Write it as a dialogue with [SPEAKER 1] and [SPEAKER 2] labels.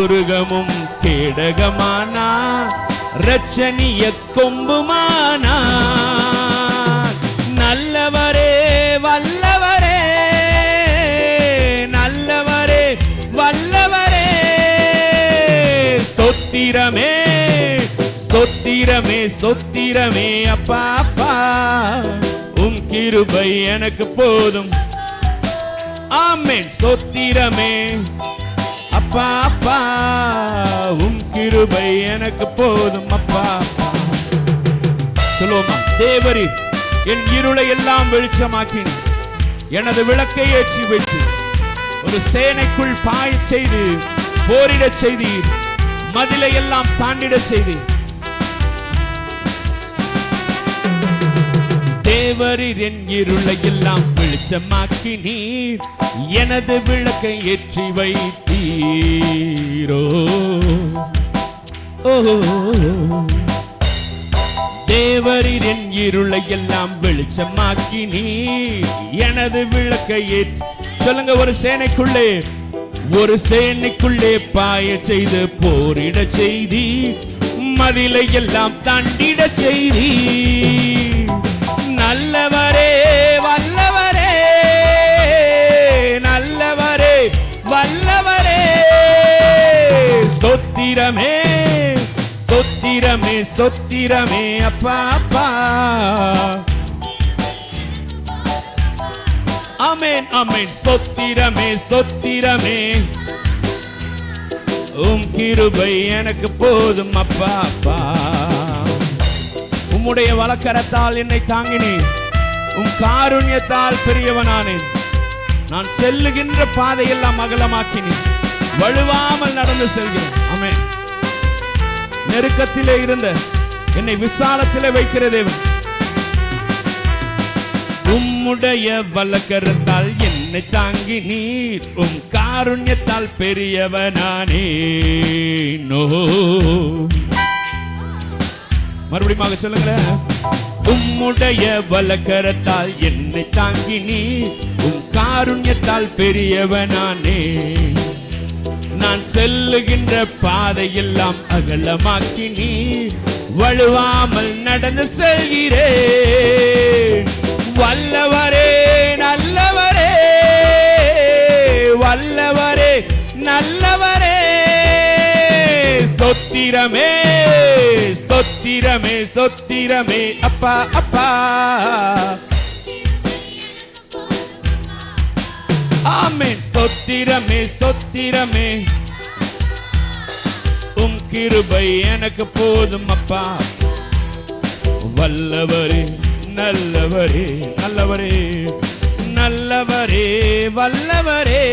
[SPEAKER 1] துருகமும் கேடகமானா ரட்சணிய கொம்புமானா நல்லவரே வல்லவரே நல்லவரே வல்லவரே ஸ்தோத்திரமே ஸ்தோத்திரமே ஸ்தோத்திரமே அப்பா அப்பா உம் கிருபை எனக்கு போதும் ஆமென் ஸ்தோத்திரமே அப்பா அப்பா உம் கிருபை எனக்கு போதும் அப்பா சொல்லுவோமா தேவரே என் இருளை எல்லாம் வெளிச்சமாக்கின எனது விளக்கை ஏற்றி வைத்து ஒரு சேனைக்குள் பாய செய்து போரிட செய்தீர் மதிலை எல்லாம் தாண்டிட செய்தீர் தேவரீர் என் இருளை எல்லாம் வெளிச்சமாக்கினீர் எனது விளக்கை ஏற்றி வைத்தீரோ தேவரீர் என் இருளை எல்லாம் வெளிச்சமாக்கினீர் எனது விளக்கை ஏற்றி சொல்லுங்க ஒரு சேனைக்குள்ளே பாய செய்து போரிட செய்தி மதிலை எல்லாம் தாண்டிட செய்தி நல்லவரே வல்லவரே நல்லவரே வல்லவரே ஸ்தோத்திரமே ஸ்தோத்திரமே ஸ்தோத்திரமே அப்பா அப்பா ஆமென் ஆமென் ஸ்தோத்திரமே ஸ்தோத்திரமே உம் கிருபை எனக்கு போதும் அப்பா அப்பா உம்முடைய வலக்கரத்தால் என்னை தாங்கினீர் உம் காருண்யத்தால் பெரியவனானேன் நான் செல்லுகின்ற பாதையெல்லாம் அகலமாக்கினீர் வழுவாமல் நடந்து செல்கிறேன் ஆமென் நெருக்கத்திலே இருந்த என்னை விசாலத்திலே வைக்கிற தேவன் உம்முடைய வலக்கரத்தால் என்னை தாங்கி நீர் உம் காருண்யத்தால் பெரியவனானே நோ மறுபடியும் சொல்லுங்களேன் உம்முடைய வலக்கரத்தால் என்னை தாங்கி நீர் உம் காருண்யத்தால் பெரியவனானே நான் செல்லுகின்ற பாதையெல்லாம் அகலமாக்கி நீர் வழுவாமல் நடந்து செல்கிறேன் வல்லவரே நல்லவரே வல்லவரே நல்லவரே ஸ்தோத்திரமே ஸ்தோத்திரமே ஸ்தோத்திரமே அப்பா அப்பா ஆமென் ஸ்தோத்திரமே ஸ்தோத்திரமே உம் கிருபை எனக்கு போதும் அப்பா வல்லவரே நல்லவரே நல்லவரே நல்லவரே வல்லவரே